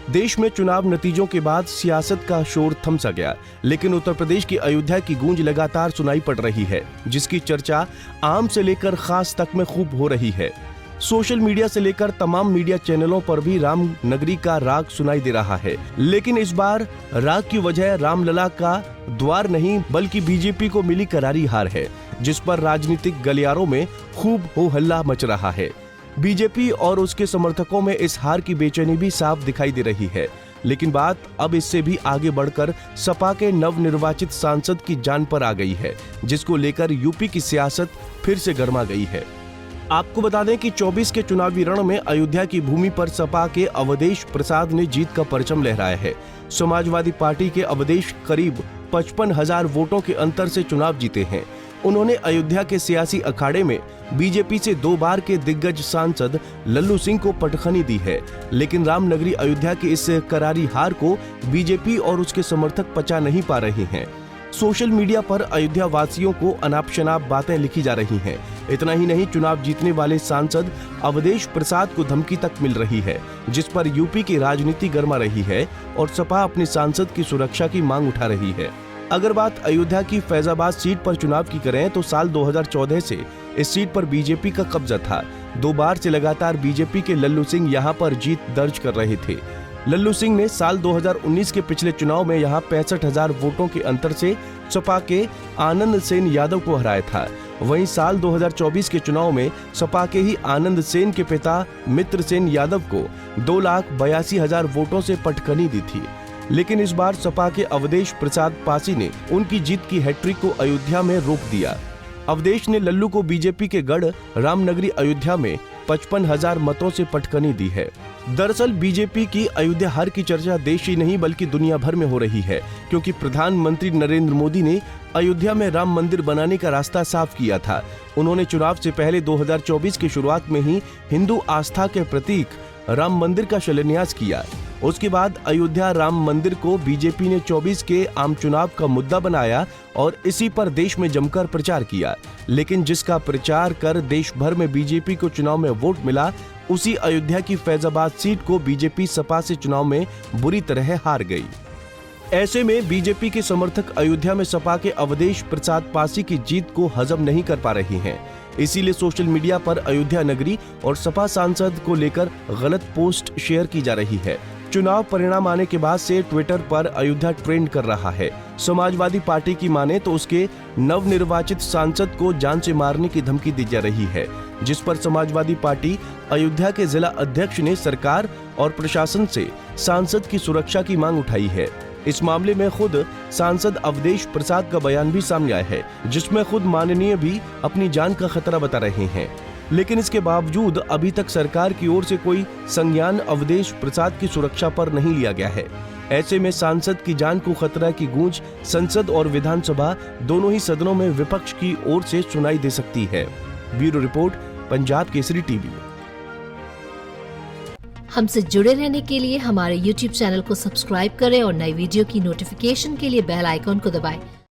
देश में चुनाव नतीजों के बाद सियासत का शोर थम सा गया, लेकिन उत्तर प्रदेश की अयोध्या की गूंज लगातार सुनाई पड़ रही है, जिसकी चर्चा आम से लेकर खास तक में खूब हो रही है। सोशल मीडिया से लेकर तमाम मीडिया चैनलों पर भी राम नगरी का राग सुनाई दे रहा है, लेकिन इस बार राग की वजह रामलला का द्वार नहीं बल्कि बीजेपी को मिली करारी हार है, जिस पर राजनीतिक गलियारों में खूब हो हल्ला मच रहा है। बीजेपी और उसके समर्थकों में इस हार की बेचैनी भी साफ दिखाई दे रही है, लेकिन बात अब इससे भी आगे बढ़कर सपा के नवनिर्वाचित सांसद की जान पर आ गई है, जिसको लेकर यूपी की सियासत फिर से गर्मा गई है। आपको बता दें कि 24 के चुनावी रण में अयोध्या की भूमि पर सपा के अवधेश प्रसाद ने जीत का परचम लहराया है। समाजवादी पार्टी के अवधेश करीब 55,000 वोटों के अंतर से चुनाव जीते हैं। उन्होंने अयोध्या के सियासी अखाड़े में बीजेपी से 2 बार के दिग्गज सांसद लल्लू सिंह को पटखनी दी है, लेकिन रामनगरी अयोध्या की इस करारी हार को बीजेपी और उसके समर्थक पचा नहीं पा रहे हैं। सोशल मीडिया पर अयोध्या वासियों को अनाप शनाप बातें लिखी जा रही हैं। इतना ही नहीं, चुनाव जीतने वाले सांसद अवधेश प्रसाद को धमकी तक मिल रही है, जिस पर यूपी की राजनीति गर्मा रही है और सपा अपने सांसद की सुरक्षा की मांग उठा रही है। अगर बात अयोध्या की फैजाबाद सीट पर चुनाव की करें तो साल 2014 से इस सीट पर बीजेपी का कब्जा था। 2 बार से लगातार बीजेपी के लल्लू सिंह यहां पर जीत दर्ज कर रहे थे। लल्लू सिंह ने साल 2019 के पिछले चुनाव में यहां 65,000 वोटों के अंतर से सपा के आनंद सेन यादव को हराया था। वहीं साल 2024 के चुनाव में सपा के ही आनंद सेन के पिता मित्र सेन यादव को 2,82,000 वोटों से पटखनी दी थी, लेकिन इस बार सपा के अवधेश प्रसाद पासी ने उनकी जीत की हैट्रिक को अयोध्या में रोक दिया। अवधेश ने लल्लू को बीजेपी के गढ़ रामनगरी अयोध्या में 55,000 मतों से पटखनी दी है। दरअसल बीजेपी की अयोध्या हार की चर्चा देश ही नहीं बल्कि दुनिया भर में हो रही है, क्योंकि प्रधानमंत्री नरेंद्र मोदी ने अयोध्या में राम मंदिर बनाने का रास्ता साफ किया था। उन्होंने चुनाव से पहले 2024 की शुरुआत में ही हिंदू आस्था के प्रतीक राम मंदिर का शिलान्यास किया। उसके बाद अयोध्या राम मंदिर को बीजेपी ने 24 के आम चुनाव का मुद्दा बनाया और इसी पर देश में जमकर प्रचार किया, लेकिन जिसका प्रचार कर देश भर में बीजेपी को चुनाव में वोट मिला, उसी अयोध्या की फैजाबाद सीट को बीजेपी सपा से चुनाव में बुरी तरह हार गई। ऐसे में बीजेपी के समर्थक अयोध्या में सपा के अवधेश प्रसाद पासी की जीत को हजम नहीं कर पा रहे हैं। इसीलिए सोशल मीडिया पर अयोध्या नगरी और सपा सांसद को लेकर गलत पोस्ट शेयर की जा रही है। चुनाव परिणाम आने के बाद से ट्विटर पर अयोध्या ट्रेंड कर रहा है। समाजवादी पार्टी की माने तो उसके नवनिर्वाचित सांसद को जान से मारने की धमकी दी जा रही है, जिस पर समाजवादी पार्टी अयोध्या के जिला अध्यक्ष ने सरकार और प्रशासन से सांसद की सुरक्षा की मांग उठाई है। इस मामले में खुद सांसद अवधेश प्रसाद का बयान भी सामने आया है, जिसमें खुद माननीय भी अपनी जान का खतरा बता रहे हैं, लेकिन इसके बावजूद अभी तक सरकार की ओर से कोई संज्ञान अवधेश प्रसाद की सुरक्षा पर नहीं लिया गया है। ऐसे में सांसद की जान को खतरा की गूंज संसद और विधानसभा दोनों ही सदनों में विपक्ष की ओर से सुनाई दे सकती है। Bureau report, Punjab Kesari TV. हमसे जुड़े रहने के लिए हमारे YouTube चैनल को सब्सक्राइब करें और नई वीडियो की नोटिफिकेशन के लिए बेल आइकॉन को दबाएं।